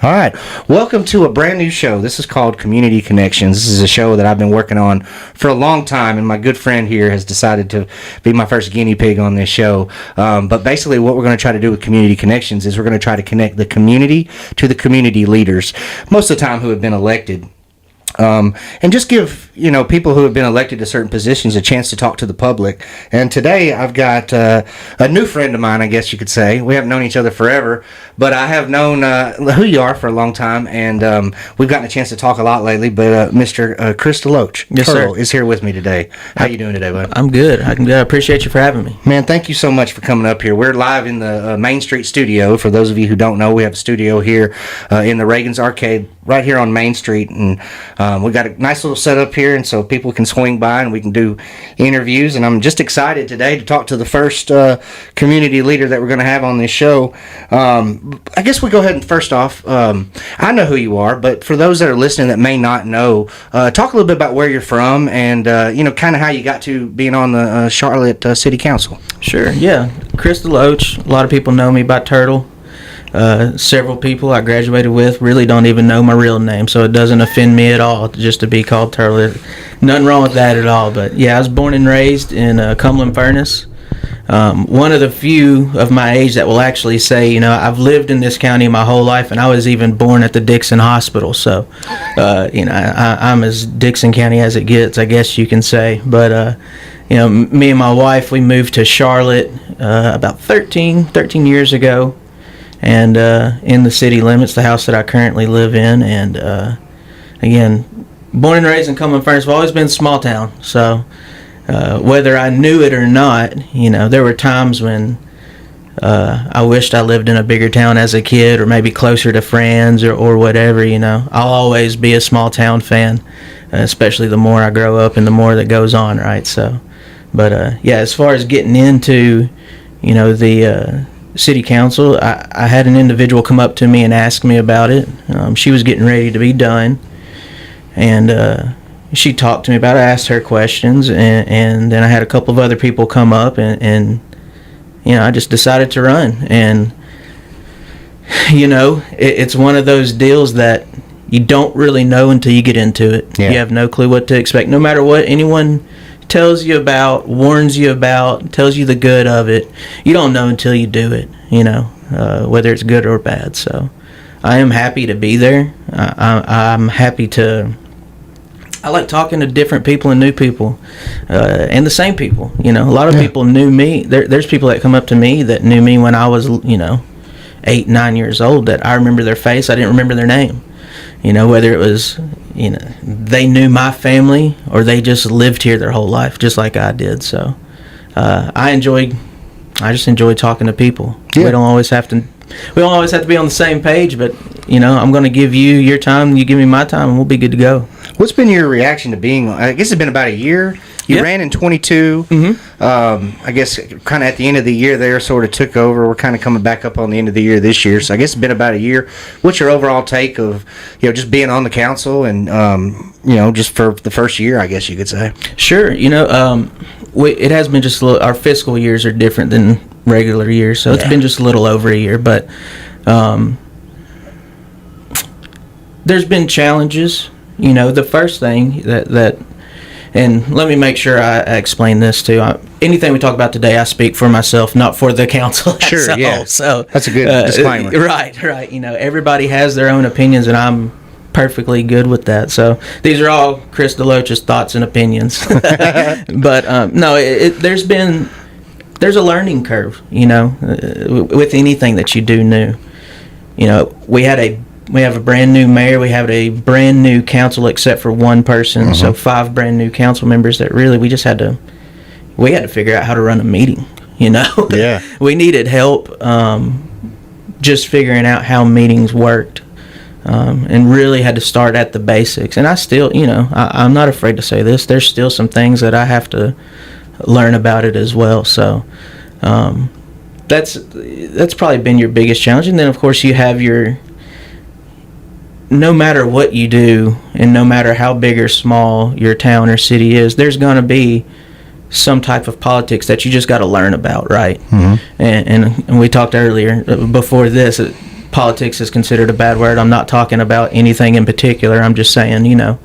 All right. Welcome to a brand new show. This is called Community Connections. This is a show that I've been working on for a long time, and my good friend here has decided to be my first guinea pig on this show. But basically, what we're going to try to do with Community Connections is we're going to try to connect the community to the community leaders, most of the time who have been elected. And just give, people who have been elected to certain positions a chance to talk to the public. And today I've got a new friend of mine, I guess you could say. We haven't known each other forever, but I have known who you are for a long time, and we've gotten a chance to talk a lot lately. But Mr. Chris DeLoach, yes, Turtle, sir, is here with me today. How you doing today, bud? I'm good. I appreciate you for having me. Man, thank you so much for coming up here. We're live in the Main Street studio. For those of you who don't know, we have a studio here in the Reagan's Arcade right here on Main Street, and we got a nice little setup here, and so people can swing by and we can do interviews. And I'm just excited today to talk to the first community leader that we're going to have on this show. I guess we go ahead and first off, I know who you are, but for those that are listening that may not know, talk a little bit about where you're from and kind of how you got to being on the Charlotte City Council. Sure, yeah. Chris DeLoach. A lot of people know me by Turtle. Several people I graduated with really don't even know my real name, so it doesn't offend me at all just to be called Turtle. Nothing wrong with that at all. But yeah, I was born and raised in Cumberland Furnace. One of the few of my age that will actually say, I've lived in this county my whole life, and I was even born at the Dixon Hospital. So, I'm as Dixon County as it gets, I guess you can say. But me and my wife, we moved to Charlotte about 13 years ago. And in the city limits, the house that I currently live in, and again, born and raised in Cumberland Furnace, I've always been small town. So whether I knew it or not, there were times when I wished I lived in a bigger town as a kid, or maybe closer to friends, or whatever. I'll always be a small town fan, especially the more I grow up and the more that goes on, right? So, but as far as getting into, the city council, I had an individual come up to me and ask me about it. She was getting ready to be done, and she talked to me about it. I asked her questions, and then I had a couple of other people come up, and I just decided to run. And it's one of those deals that you don't really know until you get into it. Yeah. You have no clue what to expect, no matter what anyone tells you about, warns you about, tells you the good of it. You don't know until you do it, whether it's good or bad. So I am happy to be there. I'm happy to, I like talking to different people and new people, and the same people. A lot of people knew me. There's people that come up to me that knew me when I was 8, 9 years old, that I remember their face, I didn't remember their name. Whether it was, they knew my family or they just lived here their whole life, just like I did. So I just enjoy talking to people. Yeah. We don't always have to be on the same page, but I'm going to give you your time, you give me my time, and we'll be good to go. What's been your reaction to being, I guess it's been about a year. You ran in 22. Mm-hmm. I guess kind of at the end of the year there, sort of took over. We're kind of coming back up on the end of the year this year. So I guess it's been about a year. What's your overall take of, just being on the council and, just for the first year, I guess you could say? Sure. It has been just a little, our fiscal years are different than regular years. So it's been just a little over a year. But there's been challenges. The first thing that and let me make sure I explain this too. Anything we talk about today, I speak for myself, not for the council as Sure, a whole. So that's a good disclaimer. Right. Everybody has their own opinions, and I'm perfectly good with that. So these are all Chris DeLoach's thoughts and opinions. But no, there's a learning curve. With anything that you do new. We have a brand new mayor. We have a brand new council, except for one person. Mm-hmm. So 5 brand new council members that really we had to figure out how to run a meeting. Yeah. We needed help just figuring out how meetings worked, and really had to start at the basics. And I still, I'm not afraid to say this. There's still some things that I have to learn about it as well. So that's probably been your biggest challenge. And then of course you have no matter what you do, and no matter how big or small your town or city is, there's going to be some type of politics that you just got to learn about, right? Mm-hmm. And we talked earlier, before this, politics is considered a bad word. I'm not talking about anything in particular. I'm just saying, you know,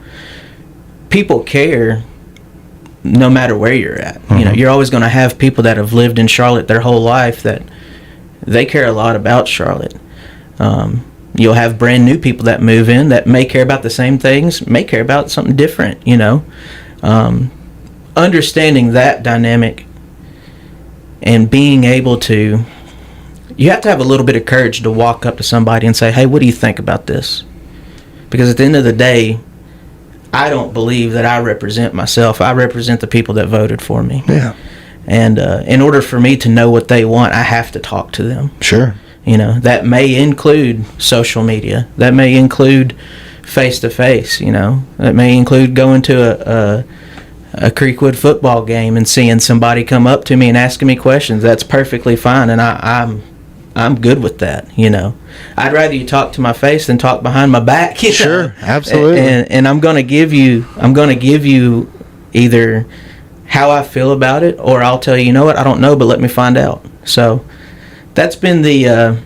people care no matter where you're at. You know, you're always going to have people that have lived in Charlotte their whole life that they care a lot about Charlotte. You'll have brand new people that move in that may care about the same things, may care about something different, you know. Understanding that dynamic and being able to, you have to have a little bit of courage to walk up to somebody and say, hey, what do you think about this? Because at the end of the day, I don't believe that I represent myself. I represent the people that voted for me. Yeah. And in order for me to know what they want, I have to talk to them. Sure. You know, that may include social media. That may include face-to-face, you know. That may include going to a Creekwood football game and seeing somebody come up to me and asking me questions. That's perfectly fine, and I'm good with that, you know. I'd rather you talk to my face than talk behind my back. You know? Sure, absolutely. And I'm gonna give you either how I feel about it, or I'll tell you, you know what, I don't know, but let me find out. So that's been the,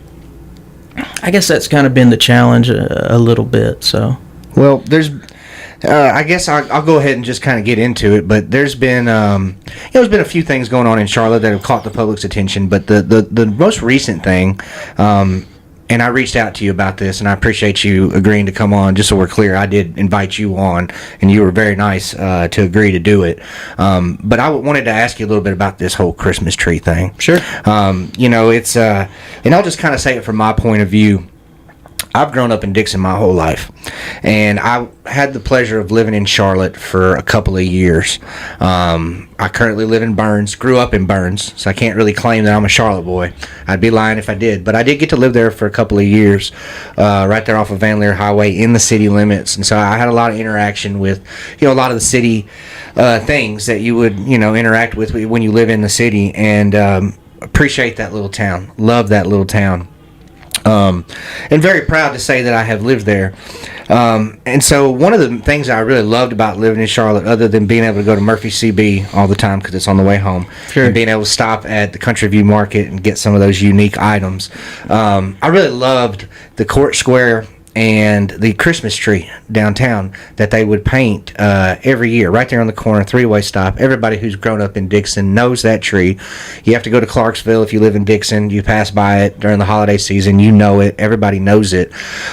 I guess that's kind of been the challenge a little bit. So, well, there's, I guess I'll go ahead and just kind of get into it. But there's been, there's been a few things going on in Charlotte that have caught the public's attention. But the most recent thing, and I reached out to you about this, and I appreciate you agreeing to come on. Just so we're clear, I did invite you on, and you were very nice to agree to do it. But I wanted to ask you a little bit about this whole Christmas tree thing. Sure. You know, it's, and I'll just kind of say it from my point of view. I've grown up in Dixon my whole life, and I had the pleasure of living in Charlotte for a couple of years. I currently live in Burns, grew up in Burns, so I can't really claim that I'm a Charlotte boy. I'd be lying if I did, but I did get to live there for a couple of years, right there off of Van Leer Highway in the city limits, and so I had a lot of interaction with, you know, a lot of the city things that you would, you know, interact with when you live in the city, and appreciate that little town, love that little town. And very proud to say that I have lived there. And so one of the things I really loved about living in Charlotte, other than being able to go to Murphy CB all the time because it's on the way home, sure, and being able to stop at the Country View Market and get some of those unique items, I really loved the Court Square and the Christmas tree downtown that they would paint every year, right there on the corner, three-way stop. Everybody who's grown up in Dixon knows that tree. You have to go to Clarksville if you live in Dixon. You pass by it during the holiday season. You know it. Everybody knows it.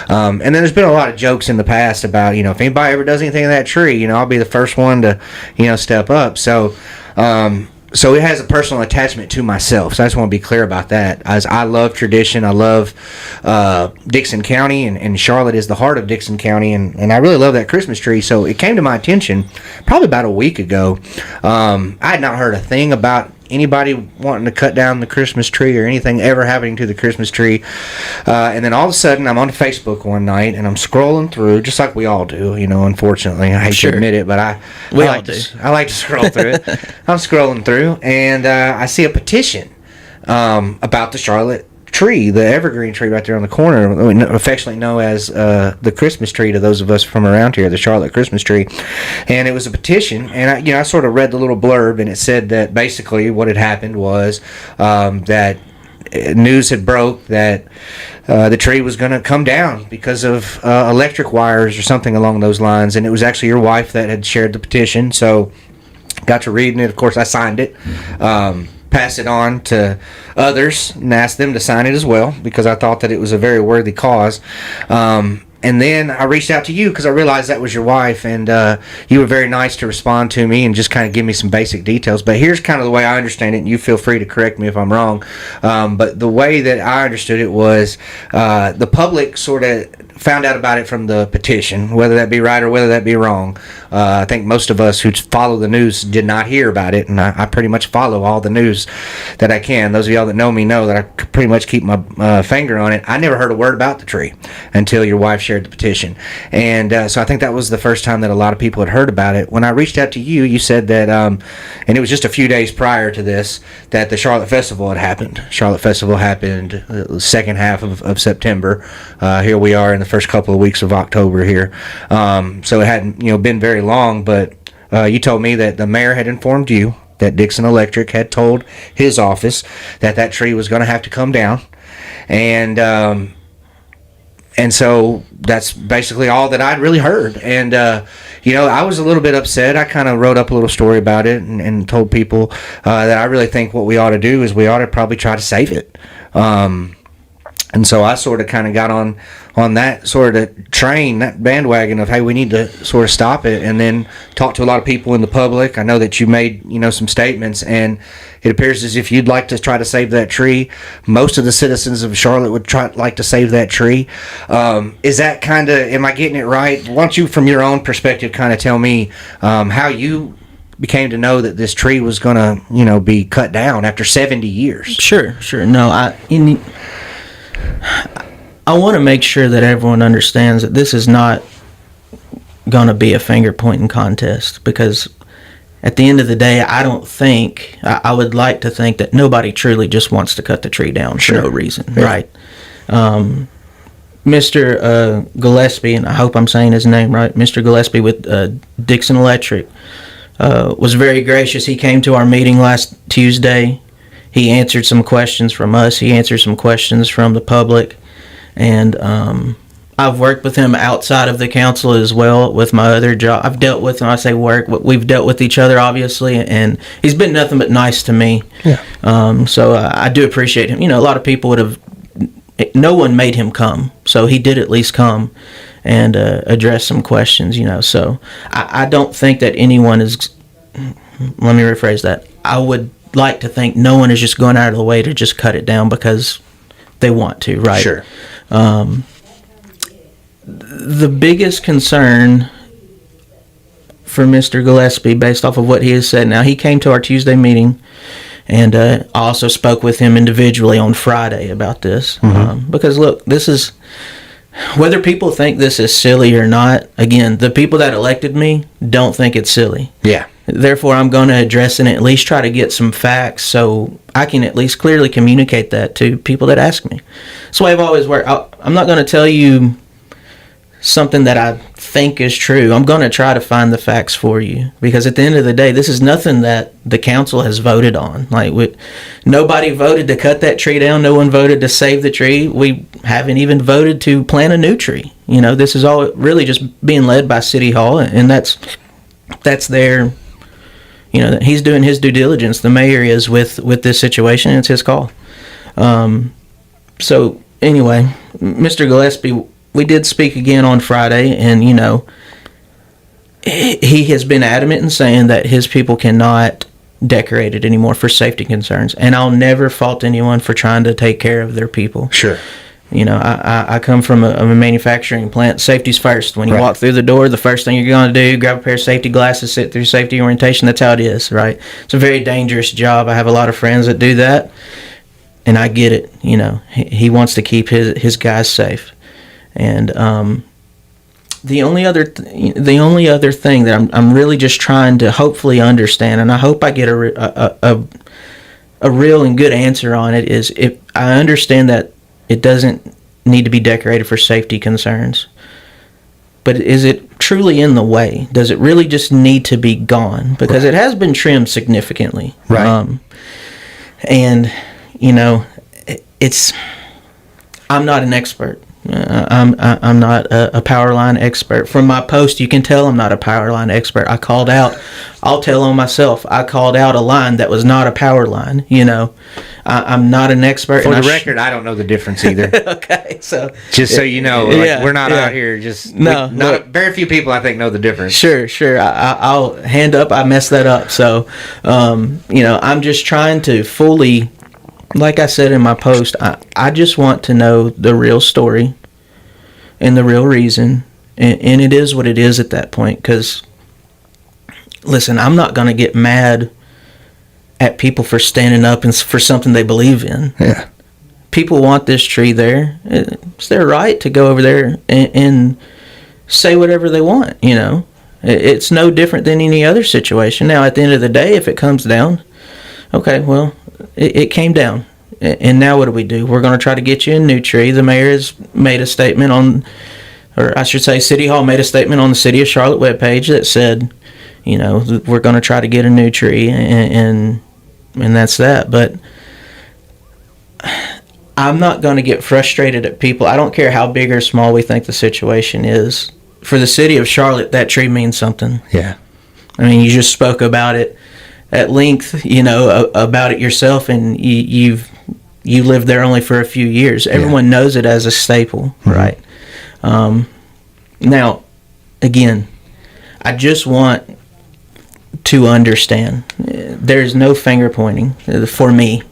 And then there's been a lot of jokes in the past about, you know, if anybody ever does anything to that tree, you know, I'll be the first one to, you know, step up. So, so it has a personal attachment to myself. So I just want to be clear about that. As I love tradition, I love Dixon County, and Charlotte is the heart of Dixon County, and I really love that Christmas tree. So it came to my attention probably about a week ago. I had not heard a thing about anybody wanting to cut down the Christmas tree or anything ever happening to the Christmas tree. And then all of a sudden, I'm on Facebook one night, and I'm scrolling through, just like we all do, you know, unfortunately. I hate Sure. to admit it, but I like to scroll through it. I'm scrolling through, and I see a petition about the Charlotte tree, the evergreen tree right there on the corner, affectionately known as the Christmas tree to those of us from around here, the Charlotte Christmas tree. And it was a petition, and I sort of read the little blurb, and it said that basically what had happened was that news had broke that the tree was going to come down because of electric wires or something along those lines, and it was actually your wife that had shared the petition. So got to reading it. Of course, I signed it. Pass it on to others and ask them to sign it as well, because I thought that it was a very worthy cause. And then I reached out to you because I realized that was your wife, and you were very nice to respond to me and just kind of give me some basic details. But here's kind of the way I understand it, and you feel free to correct me if I'm wrong. But the way that I understood it was the public sort of found out about it from the petition, whether that be right or whether that be wrong. I think most of us who follow the news did not hear about it, and I pretty much follow all the news that I can. Those of y'all that know me know that I pretty much keep my finger on it. I never heard a word about the tree until your wife shared the petition. And so I think that was the first time that a lot of people had heard about it. When I reached out to you, you said that, and it was just a few days prior to this, that the Charlotte Festival had happened. Charlotte Festival happened the second half of September. Here we are in the first couple of weeks of October here. So it hadn't, been very long, but you told me that the mayor had informed you that Dixon Electric had told his office that tree was going to have to come down, and And so that's basically all that I'd really heard. And, I was a little bit upset. I kind of wrote up a little story about it and told people that I really think what we ought to do is we ought to probably try to save it. And so I sort of kind of got on that sort of train, that bandwagon of, hey, we need to sort of stop it, and then talk to a lot of people in the public. I know that you made, some statements, and it appears as if you'd like to try to save that tree. Most of the citizens of Charlotte would like to save that tree. Is that kind of, am I getting it right? Why don't you, from your own perspective, kind of tell me how you became to know that this tree was going to, be cut down after 70 years? Sure. No, I want to make sure that everyone understands that this is not going to be a finger pointing contest, because at the end of the day, I would like to think that nobody truly just wants to cut the tree down for no reason, right? Mr. Gillespie, and I hope I'm saying his name right, Mr. Gillespie with Dixon Electric, was very gracious. He came to our meeting last Tuesday. He answered some questions from us. He answered some questions from the public. And I've worked with him outside of the council as well with my other job. I've dealt with him. I say work. We've dealt with each other, obviously. And he's been nothing but nice to me. Yeah. So I do appreciate him. A lot of people would have... No one made him come. So he did at least come and address some questions, So I don't think that anyone is... Let me rephrase that. I would like to think no one is just going out of the way to just cut it down because they want to, right? Sure. The biggest concern for Mr. Gillespie, based off of what he has said, now he came to our Tuesday meeting, and I also spoke with him individually on Friday about this. Because look, this is, whether people think this is silly or not, again, the people that elected me don't think it's silly. Yeah. Therefore, I'm going to address it and at least try to get some facts so I can at least clearly communicate that to people that ask me. That's the way I've always worked. I'm not going to tell you something that I think is true. I'm going to try to find the facts for you, because at the end of the day, this is nothing that the council has voted on. Nobody voted to cut that tree down. No one voted to save the tree. We haven't even voted to plant a new tree. This is all really just being led by City Hall, and that's their... he's doing his due diligence. The mayor is with this situation. It's his call. So anyway, Mr. Gillespie, we did speak again on Friday, and he has been adamant in saying that his people cannot decorate it anymore for safety concerns. And I'll never fault anyone for trying to take care of their people. Sure. I come from a manufacturing plant. Safety's first. When you walk through the door, the first thing you're going to do, grab a pair of safety glasses, sit through safety orientation. That's how it is, right? It's a very dangerous job. I have a lot of friends that do that, and I get it. He wants to keep his guys safe. And the only other thing that I'm really just trying to hopefully understand, and I hope I get a real and good answer on it, is if I understand that it doesn't need to be decorated for safety concerns, but is it truly in the way? Does it really just need to be gone? Because it has been trimmed significantly. Right. And, I'm not an expert. I'm not a power line expert. From my post, you can tell I'm not a power line expert. I called out, I'll tell on myself, I called out a line that was not a power line. I'm not an expert. For the record, I don't know the difference either. Okay, so just so you know, we're not out here just very few people I think know the difference. Sure. I'll hand up. I messed that up. So, I'm just trying to fully. Like I said in my post, I just want to know the real story and the real reason, and it is what it is at that point, because, listen, I'm not going to get mad at people for standing up and for something they believe in. Yeah. People want this tree there. It's their right to go over there and say whatever they want, It's no different than any other situation. Now, at the end of the day, if it comes down, okay, well, it came down. And now what do? We're going to try to get you a new tree. The mayor has made a statement City Hall made a statement on the City of Charlotte webpage that said, we're going to try to get a new tree, and that's that. But I'm not going to get frustrated at people. I don't care how big or small we think the situation is. For the city of Charlotte, that tree means something. Yeah. I mean, you just spoke about it at length, about it yourself, and you lived there only for a few years. Everyone knows it as a staple, right? Now, again, I just want to understand. There's no finger pointing for me.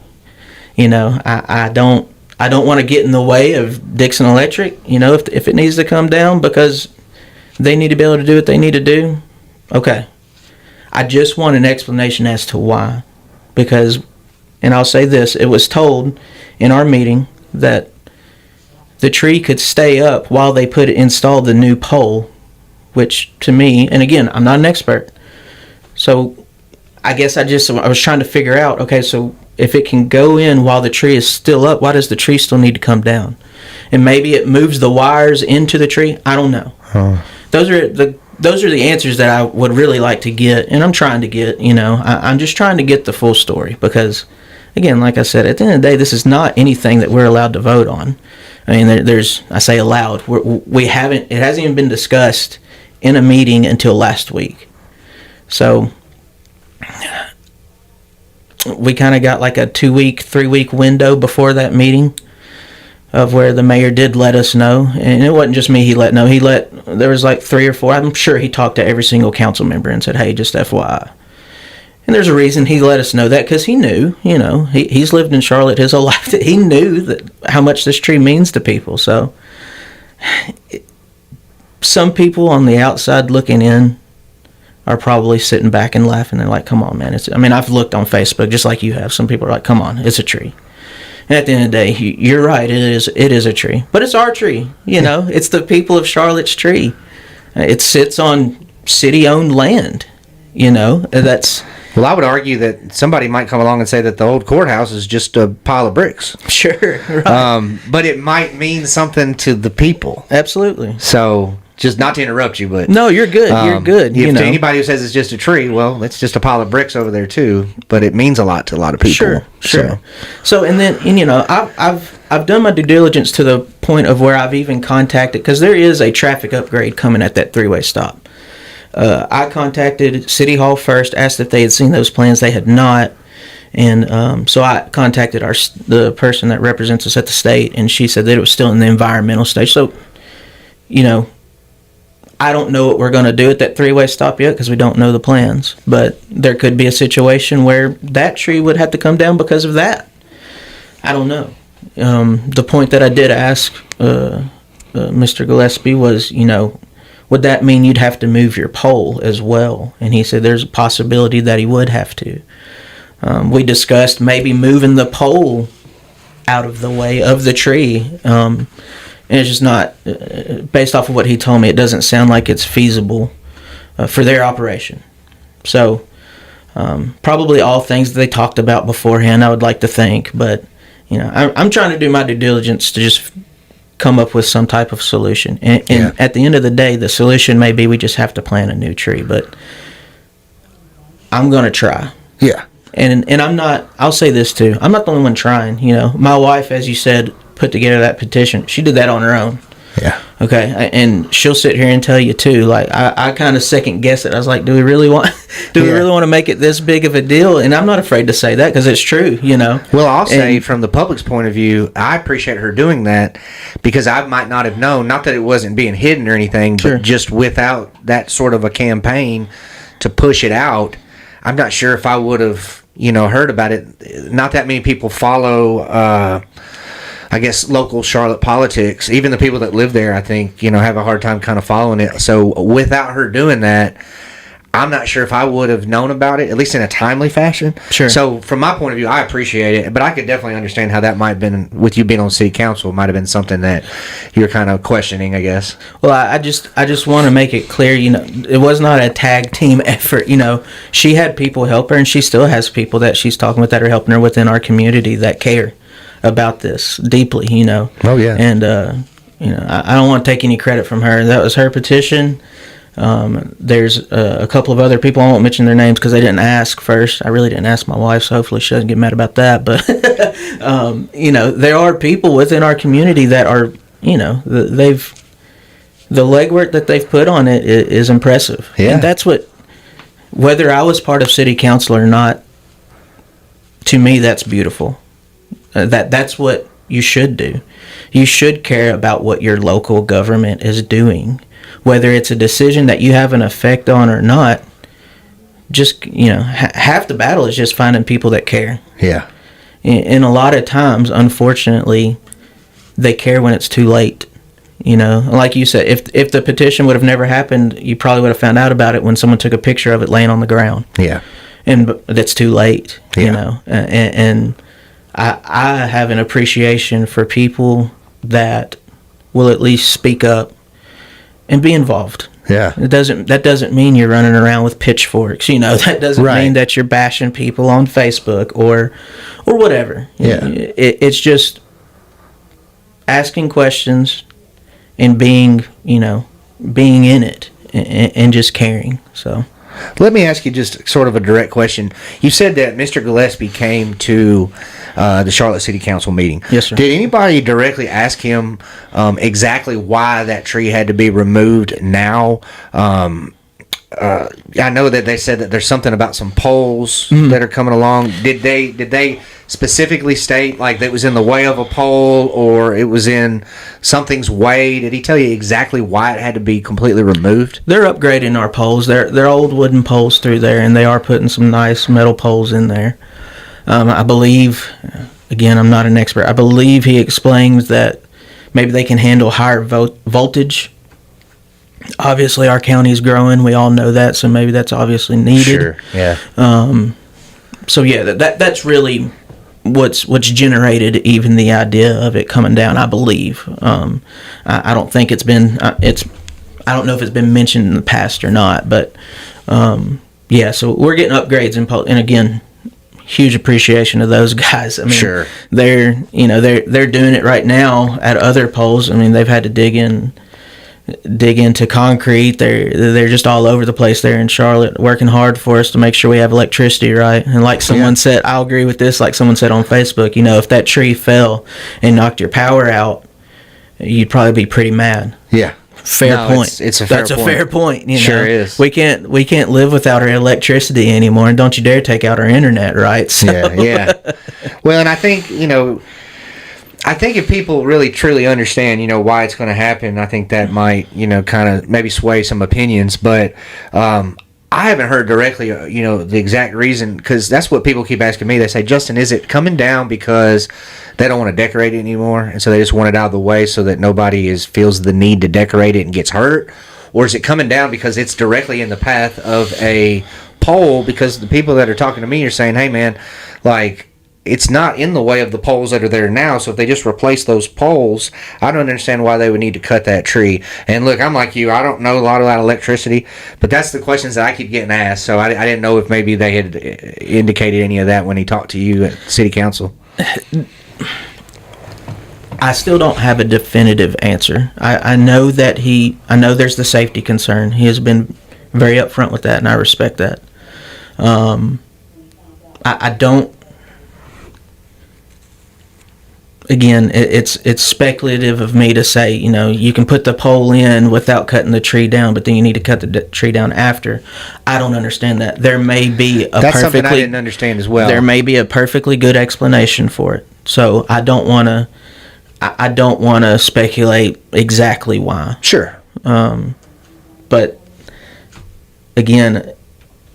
I don't want to get in the way of Dixon Electric. If it needs to come down because they need to be able to do what they need to do, okay. I just want an explanation as to why. Because, and I'll say this, it was told in our meeting that the tree could stay up while they installed the new pole, which to me, and again, I'm not an expert, so I guess I was trying to figure out, okay, so if it can go in while the tree is still up, why does the tree still need to come down? And maybe it moves the wires into the tree. I don't know. Those are the answers that I would really like to get, and I'm trying to get. I'm just trying to get the full story because, again, like I said, at the end of the day, this is not anything that we're allowed to vote on. I mean, I say allowed. We haven't. It hasn't even been discussed in a meeting until last week. So we kind of got like a 2-week, 3-week window before that meeting of where the mayor did let us know. And it wasn't just me he let know. There was like 3 or 4. I'm sure he talked to every single council member and said, hey, just FYI. And there's a reason he let us know that, because he knew, he's lived in Charlotte his whole life. He knew how much this tree means to people. So some people on the outside looking in are probably sitting back and laughing. They're like, come on, man. I've looked on Facebook just like you have. Some people are like, come on, it's a tree. And at the end of the day, you're right, it is a tree. But it's our tree, It's the people of Charlotte's tree. It sits on city-owned land, That's... Well, I would argue that somebody might come along and say that the old courthouse is just a pile of bricks. Sure, right. But it might mean something to the people. Absolutely. So... Just not to interrupt you, but... No, you're good. You're good. To anybody who says it's just a tree, well, it's just a pile of bricks over there, too. But it means a lot to a lot of people. Sure. So, and then, I've done my due diligence to the point of where I've even contacted... Because there is a traffic upgrade coming at that 3-way stop. I contacted City Hall first, asked if they had seen those plans. They had not. And so I contacted the person that represents us at the state, and she said that it was still in the environmental stage. So, I don't know what we're going to do at that 3-way stop yet because we don't know the plans. But there could be a situation where that tree would have to come down because of that. I don't know. The point that I did ask Mr. Gillespie was, would that mean you'd have to move your pole as well? And he said there's a possibility that he would have to. We discussed maybe moving the pole out of the way of the tree. And it's just not, based off of what he told me, it doesn't sound like it's feasible for their operation. So, probably all things that they talked about beforehand, I would like to think. But, I'm trying to do my due diligence to just come up with some type of solution. And at the end of the day, the solution may be we just have to plant a new tree. But I'm going to try. Yeah. And I'll say this too, I'm not the only one trying. My wife, as you said, put together that petition. She did that on her own. Yeah. Okay. And she'll sit here and tell you too. Like I kind of second guess it. I was like, do we really want to make it this big of a deal? And I'm not afraid to say that because it's true. Well, I'll say from the public's point of view, I appreciate her doing that because I might not have known. Not that it wasn't being hidden or anything, Sure. but just without that sort of a campaign to push it out, I'm not sure if I would have heard about it. Not that many people follow. I guess local Charlotte politics, even the people that live there, I think, have a hard time kind of following it. So without her doing that, I'm not sure if I would have known about it, at least in a timely fashion. Sure. So from my point of view, I appreciate it, but I could definitely understand how that might have been, with you being on city council, might have been something that you're kind of questioning, I guess. Well, I just want to make it clear, it was not a tag team effort. She had people help her, and she still has people that she's talking with that are helping her within our community that care about this deeply, Oh, yeah. And, I don't want to take any credit from her. That was her petition. There's a couple of other people. I won't mention their names because they didn't ask first. I really didn't ask my wife, so hopefully she doesn't get mad about that. But There are people within our community that are, the legwork that they've put on it is impressive. Yeah. And that's whether I was part of city council or not, to me, that's beautiful. That's what you should do. You should care about what your local government is doing. Whether it's a decision that you have an effect on or not, just, half the battle is just finding people that care. Yeah. And a lot of times, unfortunately, they care when it's too late. Like you said, if the petition would have never happened, you probably would have found out about it when someone took a picture of it laying on the ground. Yeah. And that's too late, Yeah. And I have an appreciation for people that will at least speak up and be involved. Yeah. That doesn't mean you're running around with pitchforks. That doesn't Right. mean that you're bashing people on Facebook or whatever. Yeah. It's just asking questions and being in it and just caring. So let me ask you just sort of a direct question. You said that Mr. Gillespie came to the Charlotte City Council meeting. Yes, sir. Did anybody directly ask him exactly why that tree had to be removed now? I know that they said that there's something about some poles that are coming along. Did they specifically state like that it was in the way of a pole or it was in something's way? Did he tell you exactly why it had to be completely removed? They're upgrading our poles. They're old wooden poles through there, and they are putting some nice metal poles in there. I believe, again, I'm not an expert. I believe he explains that maybe they can handle higher voltage. Obviously, our county's growing. We all know that, so maybe that's obviously needed. Sure. Yeah. So yeah, that's really what's generated even the idea of it coming down. I believe. I don't think it's been. I don't know if it's been mentioned in the past or not, but yeah. So we're getting upgrades and again, huge appreciation to those guys. I mean, sure. They're doing it right now at other poles. I mean, they've had to dig into concrete. They're just all over the place there in Charlotte, working hard for us to make sure we have electricity, right? And like someone said, I'll agree with this, like someone said on Facebook, if that tree fell and knocked your power out, you'd probably be pretty mad. Yeah. Fair point. It's a fair point. That's a fair point. Sure is. We can't live without our electricity anymore, and don't you dare take out our internet, right? So. Yeah. Well, and I think, if people really truly understand, why it's going to happen, I think that might, kind of maybe sway some opinions. But I haven't heard directly, the exact reason, because that's what people keep asking me. They say, Justin, is it coming down because they don't want to decorate it anymore, and so they just want it out of the way so that nobody feels the need to decorate it and gets hurt? Or is it coming down because it's directly in the path of a pole? Because the people that are talking to me are saying, hey, man, like, it's not in the way of the poles that are there now, so if they just replace those poles, I don't understand why they would need to cut that tree. And look, I'm like you, I don't know a lot about electricity, but that's the questions that I keep getting asked, so I didn't know if maybe they had indicated any of that when he talked to you at City Council. I still don't have a definitive answer. I know that I know there's the safety concern. He has been very upfront with that, and I respect that. I don't. Again, it's speculative of me to say, you can put the pole in without cutting the tree down, but then you need to cut the tree down after. I don't understand that. There may be That's something I didn't understand as well. There may be a perfectly good explanation for it. So I don't want to speculate exactly why. Sure. But again,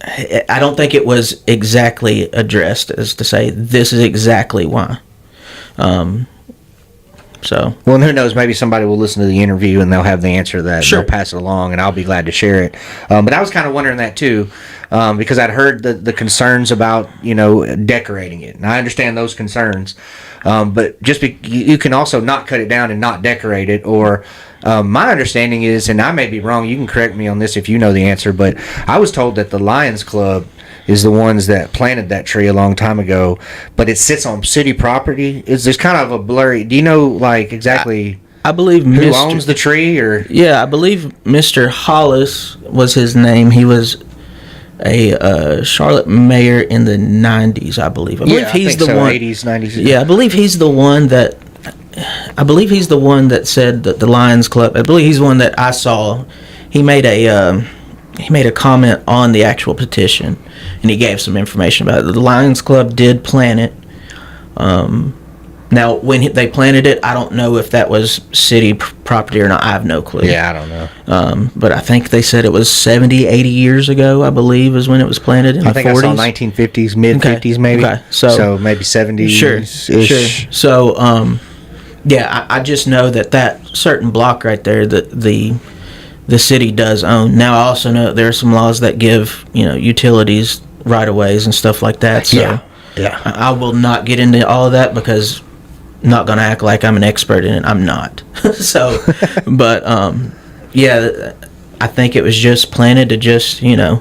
I don't think it was exactly addressed as to say this is exactly why. Well, and who knows? Maybe somebody will listen to the interview and they'll have the answer to that. Sure. They'll pass it along, and I'll be glad to share it. But I was kind of wondering that too, because I'd heard the concerns about decorating it, and I understand those concerns. But just you can also not cut it down and not decorate it. Or my understanding is, and I may be wrong, you can correct me on this if you know the answer, but I was told that the Lions Club is the ones that planted that tree a long time ago, but it sits on city property. There's kind of a blurry. Do you know like exactly? I believe who owns the tree, or yeah, I believe Mr. Hollis was his name. He was a Charlotte mayor in the 90s, I believe. I believe he's the one. 80s, 90s. Yeah, I believe he's the one that. I believe he's the one that said that the Lions Club. I believe he's the one that I saw. He made a comment on the actual petition, and he gave some information about it. The Lions Club did plant it. Now, when they planted it, I don't know if that was city property or not. I have no clue. Yeah, I don't know. But I think they said it was 70, 80 years ago, I believe, is when it was planted in the 40s. I think I saw 1950s, mid-50s maybe. Okay. So maybe 70s. Sure. So, yeah, I just know that certain block right there that the city does own. Now, I also know there are some laws that give, utilities right-of-ways and stuff like that. So yeah. I will not get into all of that because I'm not going to act like I'm an expert in it. I'm not. So, but, yeah, I think it was just planted to just, and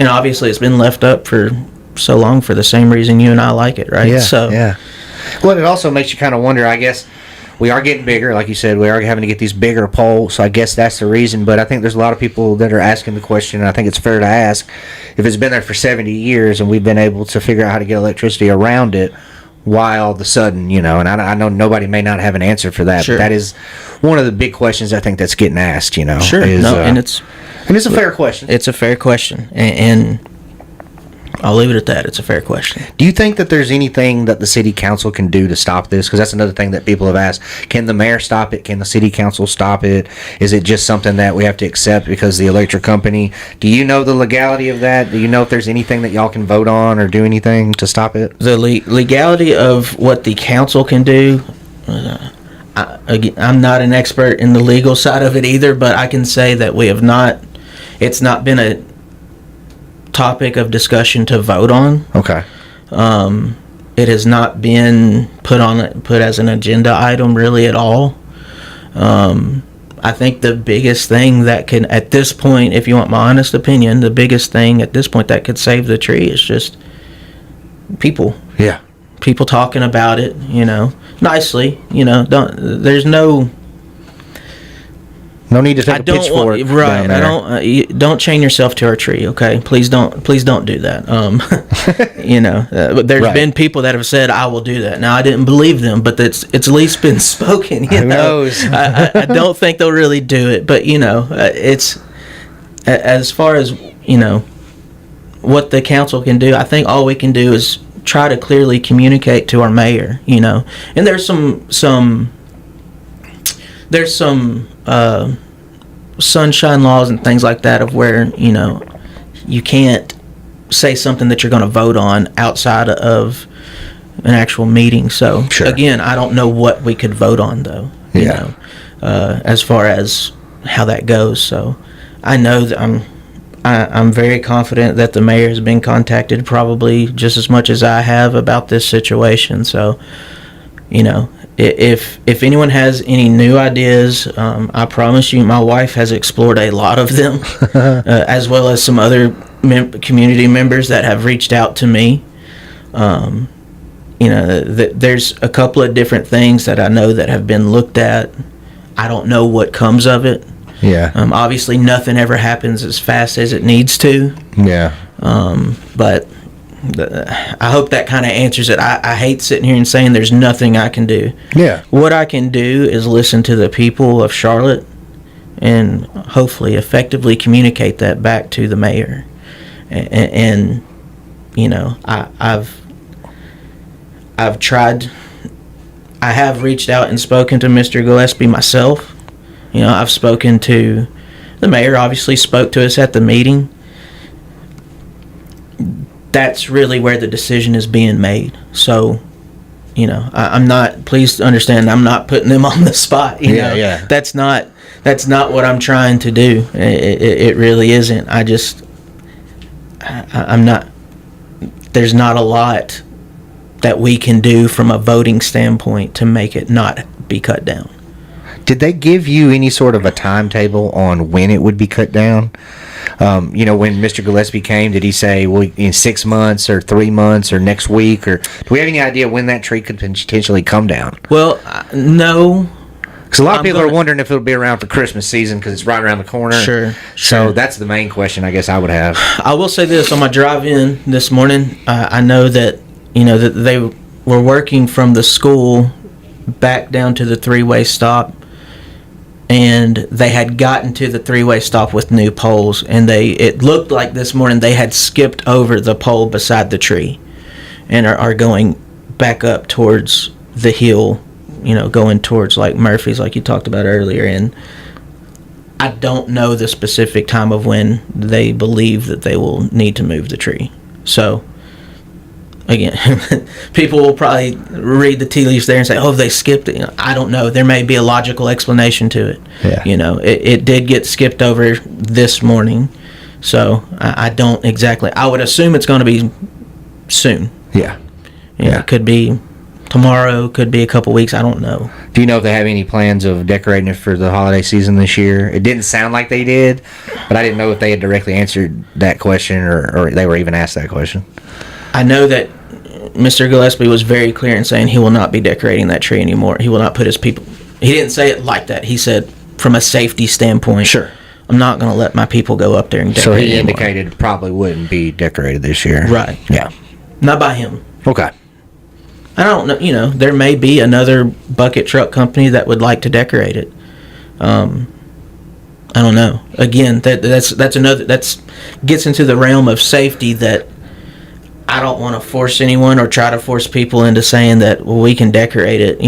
obviously it's been left up for so long for the same reason you and I like it, right? Yeah, so, yeah. Well, it also makes you kind of wonder, I guess. We are getting bigger, like you said. We are having to get these bigger poles, so I guess that's the reason. But I think there's a lot of people that are asking the question, and I think it's fair to ask, if it's been there for 70 years and we've been able to figure out how to get electricity around it, why all of a sudden, and I know nobody may not have an answer for that, sure. But that is one of the big questions I think that's getting asked, Sure, and it's a fair question. It's a fair question, and I'll leave it at that. It's a fair question. Do you think that there's anything that the city council can do to stop this? Because that's another thing that people have asked. Can the mayor stop it? Can the city council stop it? Is it just something that we have to accept because the electric company? Do you know the legality of that? Do you know if there's anything that y'all can vote on or do anything to stop it? The legality of what the council can do, I'm not an expert in the legal side of it either, but I can say that it's not been a topic of discussion to vote on. Okay. It has not been put as an agenda item really at all. I think the biggest thing that can, at this point, if you want my honest opinion, the biggest thing at this point that could save the tree is just people. Yeah. People talking about it, nicely. There's no need to take a pitchfork. Right. Don't chain yourself to our tree, okay? Please don't do that. But there's been people that have said, I will do that. Now, I didn't believe them, but it's at least been spoken, Who knows? I don't think they'll really do it, but, it's, as far as, what the council can do, I think all we can do is try to clearly communicate to our mayor, and there's some sunshine laws and things like that of where you can't say something that you're going to vote on outside of an actual meeting. So sure. Again, I don't know what we could vote on though. As far as how that goes. So I know that I'm very confident that the mayor has been contacted probably just as much as I have about this situation. So if anyone has any new ideas, I promise you my wife has explored a lot of them, as well as some other community members that have reached out to me. There's a couple of different things that I know that have been looked at. I don't know what comes of it. Yeah. Obviously, nothing ever happens as fast as it needs to. Yeah. But I hope that kind of answers it. I hate sitting here and saying there's nothing I can do. Yeah. What I can do is listen to the people of Charlotte and hopefully effectively communicate that back to the mayor. And I've tried. I have reached out and spoken to Mr. Gillespie myself. I've spoken to the mayor. Obviously, spoke to us at the meeting. That's really where the decision is being made. So, I'm not. Please understand, I'm not putting them on the spot. Yeah. That's not what I'm trying to do. It really isn't. I'm not. There's not a lot that we can do from a voting standpoint to make it not be cut down. Did they give you any sort of a timetable on when it would be cut down? When Mr. Gillespie came, did he say, well, in 6 months or 3 months or next week? Or do we have any idea when that tree could potentially come down? Well, no. Because a lot of people are wondering if it'll be around for Christmas season because it's right around the corner. Sure. So that's the main question I guess I would have. I will say this: on my drive in this morning, I know that that they were working from the school back down to the three-way stop, and they had gotten to the three-way stop with new poles, and it looked like this morning they had skipped over the pole beside the tree, and are going back up towards the hill. Going towards like Murphy's, like you talked about earlier, and I don't know the specific time of when they believe that they will need to move the tree. So, again, people will probably read the tea leaves there and say, "Oh, they skipped it." I don't know. There may be a logical explanation to it. Yeah. It did get skipped over this morning, so I don't exactly. I would assume it's going to be soon. Yeah. It could be tomorrow, could be a couple weeks. I don't know. Do you know if they have any plans of decorating it for the holiday season this year? It didn't sound like they did, but I didn't know if they had directly answered that question or they were even asked that question. I know that Mr. Gillespie was very clear in saying he will not be decorating that tree anymore. He will not put his people... He didn't say it like that. He said, from a safety standpoint, sure, I'm not going to let my people go up there and decorate. So he indicated it probably wouldn't be decorated this year. Right. Yeah. Not by him. Okay. I don't know. There may be another bucket truck company that would like to decorate it. I don't know. Again, that's another gets into the realm of safety that I don't want to force anyone or try to force people into saying that we can decorate it.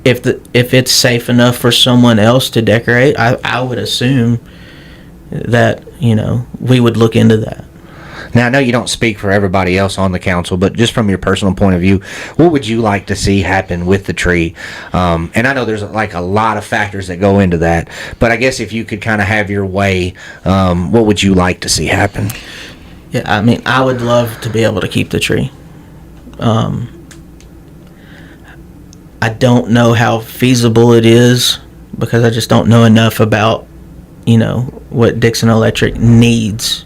If it's safe enough for someone else to decorate, I would assume that we would look into that. Now, I know you don't speak for everybody else on the council, but just from your personal point of view, what would you like to see happen with the tree? And I know there's like a lot of factors that go into that, but I guess if you could kind of have your way, what would you like to see happen? Yeah, I mean, I would love to be able to keep the tree. I don't know how feasible it is because I just don't know enough about, what Dixon Electric needs.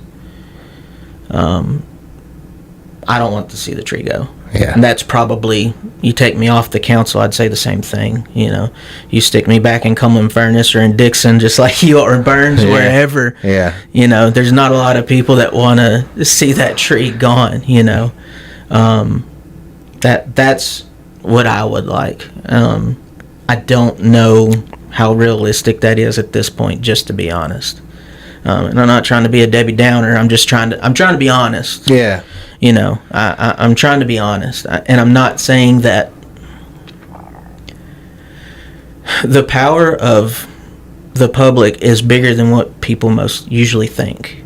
I don't want to see the tree go. Yeah. And that's probably, you take me off the council, I'd say the same thing. You stick me back in Cumberland Furnace or in Dixon, just like you are in Burns, wherever. Yeah. There's not a lot of people that want to see that tree gone, That's what I would like. I don't know how realistic that is at this point, just to be honest. And I'm not trying to be a Debbie Downer. I'm trying to be honest. Yeah. I'm trying to be honest. And I'm not saying that the power of the public is bigger than what people most usually think.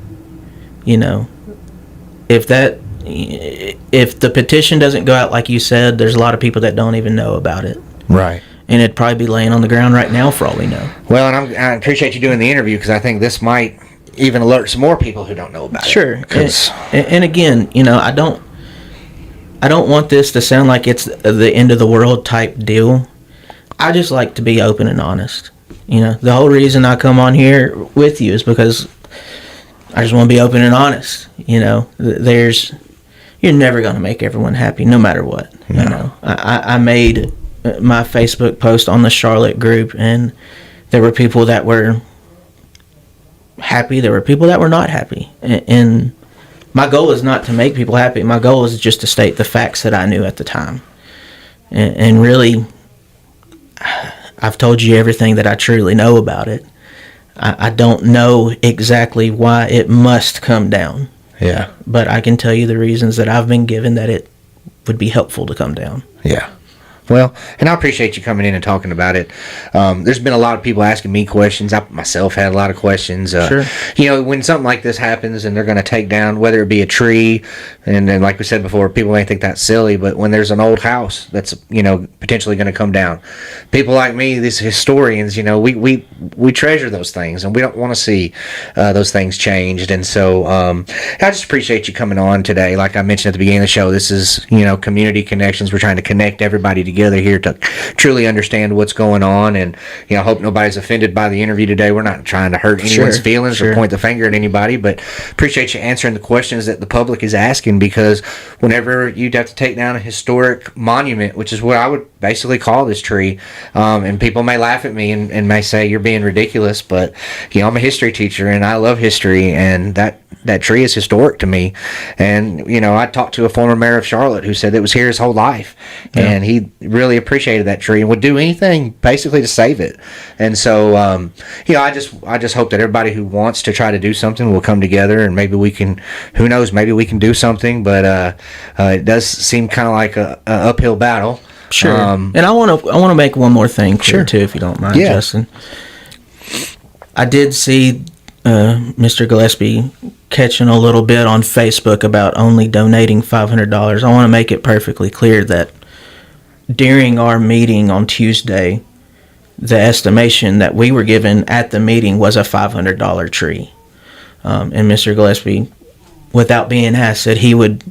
If the petition doesn't go out like you said, there's a lot of people that don't even know about it. Right. And it'd probably be laying on the ground right now for all we know. Well, and I appreciate you doing the interview because I think this might even alert some more people who don't know about it. Sure. And again, I don't want this to sound like it's the end of the world type deal. I just like to be open and honest. The whole reason I come on here with you is because I just want to be open and honest. You're never going to make everyone happy no matter what. No. I made my Facebook post on the Charlotte group, and there were people that were happy, there were people that were not happy, and my goal is not to make people happy. My goal is just to state the facts that I knew at the time, and really I've told you everything that I truly know about it. I don't know exactly why it must come down, but I can tell you the reasons that I've been given that it would be helpful to come down. Well, and I appreciate you coming in and talking about it. There's been a lot of people asking me questions. I myself had a lot of questions. Sure. When something like this happens and they're going to take down, whether it be a tree, and then like we said before, people may think that's silly, but when there's an old house that's, potentially going to come down, people like me, these historians, we treasure those things, and we don't want to see those things changed. And so I just appreciate you coming on today. Like I mentioned at the beginning of the show, this is, Community Connections. We're trying to connect everybody together together here to truly understand what's going on. And I hope nobody's offended by the interview today. We're not trying to hurt anyone's feelings or point the finger at anybody, but appreciate you answering the questions that the public is asking, because whenever you'd have to take down a historic monument, which is what I would basically call this tree, and people may laugh at me and may say you're being ridiculous, but I'm a history teacher and I love history, and that tree is historic to me. And I talked to a former mayor of Charlotte who said it was here his whole life, and he really appreciated that tree and would do anything basically to save it. And so I just hope that everybody who wants to try to do something will come together, and maybe we can, who knows, maybe we can do something. But it does seem kind of like a uphill battle. Sure. And I want to make one more thing clear too, if you don't mind, Justin. I did see Mr. Gillespie catching a little bit on Facebook about only donating $500. I want to make it perfectly clear that during our meeting on Tuesday, the estimation that we were given at the meeting was a $500 tree. And Mr. Gillespie, without being asked, said he would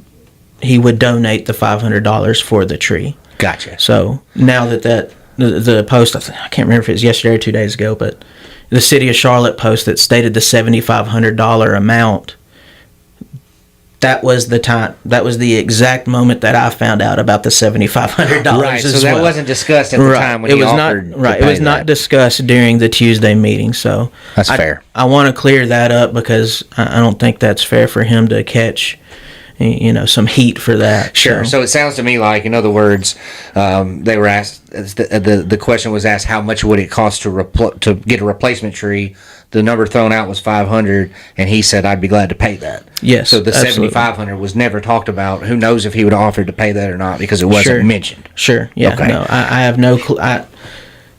donate the $500 for the tree. Gotcha. So now that the post, I can't remember if it was yesterday or 2 days ago, but the City of Charlotte post that stated the $7,500 amount, that was the exact moment that I found out about the $7,500. Right, so that wasn't discussed at the time when he offered. It was not discussed during the Tuesday meeting. So that's fair. I want to clear that up, because I don't think that's fair for him to catch some heat for that. Sure. So it sounds to me like, in other words, they were asked, the question was asked, how much would it cost to get a replacement tree? The number thrown out was $500, and he said, I'd be glad to pay that. Yes. So the $7,500 was never talked about. Who knows if he would have offered to pay that or not, because it wasn't mentioned. Sure. Yeah. Okay. No, I have no clue. The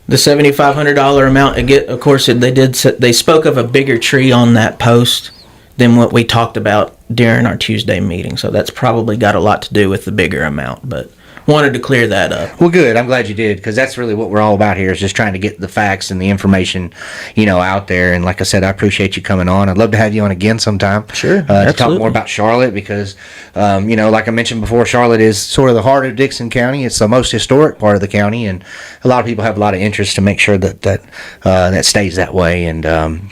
$7,500 amount, again, of course, they spoke of a bigger tree on that post than what we talked about during our Tuesday meeting. So that's probably got a lot to do with the bigger amount, but wanted to clear that up. Well, good. I'm glad you did, because that's really what we're all about here, is just trying to get the facts and the information, out there. And like I said, I appreciate you coming on. I'd love to have you on again sometime. Sure. To talk more about Charlotte, because, like I mentioned before, Charlotte is sort of the heart of Dickson County. It's the most historic part of the county, and a lot of people have a lot of interest to make sure that stays that way. And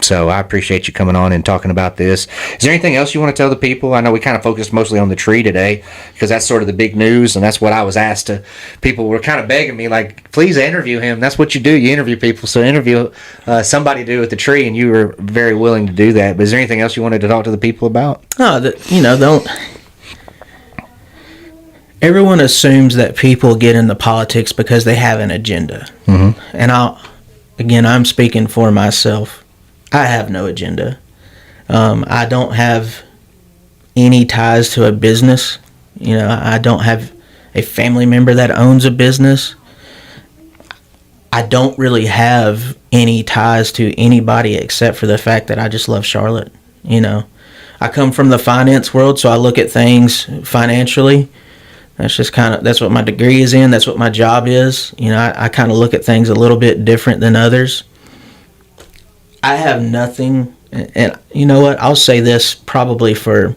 so I appreciate you coming on and talking about this. Is there anything else you want to tell the people? I know we kind of focused mostly on the tree today, because that's sort of the big news, and that's what I was asked to. People were kind of begging me, like, please interview him. That's what you do. You interview people. So interview somebody to do with the tree, and you were very willing to do that. But is there anything else you wanted to talk to the people about? Don't. Everyone assumes that people get into politics because they have an agenda. Mm-hmm. And I'm speaking for myself. I have no agenda. I don't have any ties to a business. I don't have a family member that owns a business. I don't really have any ties to anybody except for the fact that I just love Charlotte. I come from the finance world, so I look at things financially. That's what my degree is in. That's what my job is. I kind of look at things a little bit different than others. I have nothing, and you know what? I'll say this probably for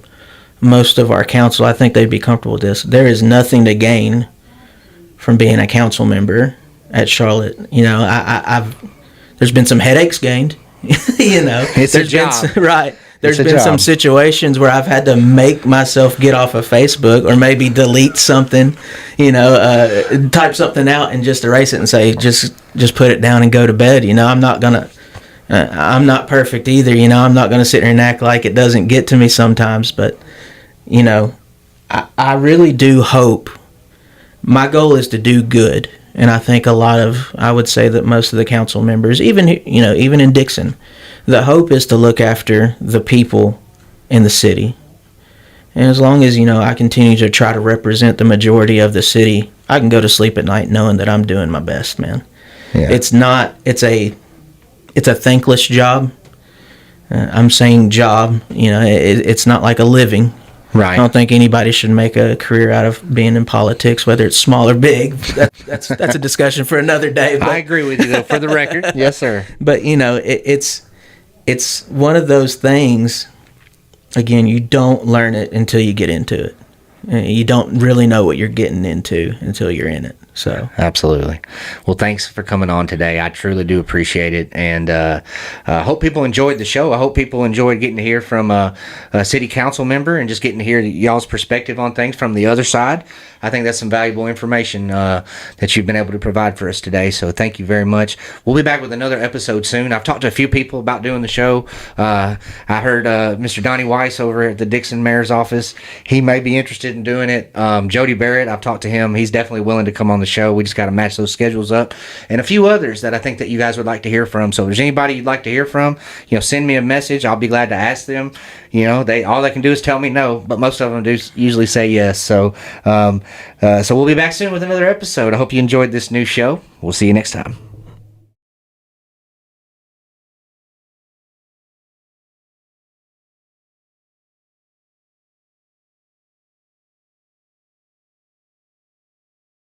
most of our council. I think they'd be comfortable with this. There is nothing to gain from being a council member at Charlotte. There's been some headaches gained. It's a job. Right. There's been some situations where I've had to make myself get off of Facebook, or maybe delete something, type something out and just erase it and say, just put it down and go to bed. I'm not perfect either. I'm not going to sit here and act like it doesn't get to me sometimes, but I really do hope. My goal is to do good, and I think I would say that most of the council members, even in Dickson, the hope is to look after the people in the city. And as long as, I continue to try to represent the majority of the city, I can go to sleep at night knowing that I'm doing my best, man. Yeah. It's a thankless job. I'm saying job, it's not like a living. Right. I don't think anybody should make a career out of being in politics, whether it's small or big. That's a discussion for another day. But, I agree with you, though, for the record. Yes, sir. But, it's one of those things, again, you don't learn it until you get into it. You don't really know what you're getting into until you're in it. So absolutely. Well, thanks for coming on today. I truly do appreciate it, and I hope people enjoyed the show. I hope people enjoyed getting to hear from a city council member and just getting to hear y'all's perspective on things from the other side. I think that's some valuable information that you've been able to provide for us today. So thank you very much. We'll be back with another episode soon. I've talked to a few people about doing the show. I heard Mr. Donnie Weiss over at the Dixon Mayor's office. He may be interested in doing it. Jody Barrett, I've talked to him. He's definitely willing to come on the show. We just got to match those schedules up, and a few others that I think that you guys would like to hear from. So if there's anybody you'd like to hear from, send me a message. I'll be glad to ask them. All they can do is tell me no, but most of them do usually say yes. So we'll be back soon with another episode. I hope you enjoyed this new show. We'll see you next time.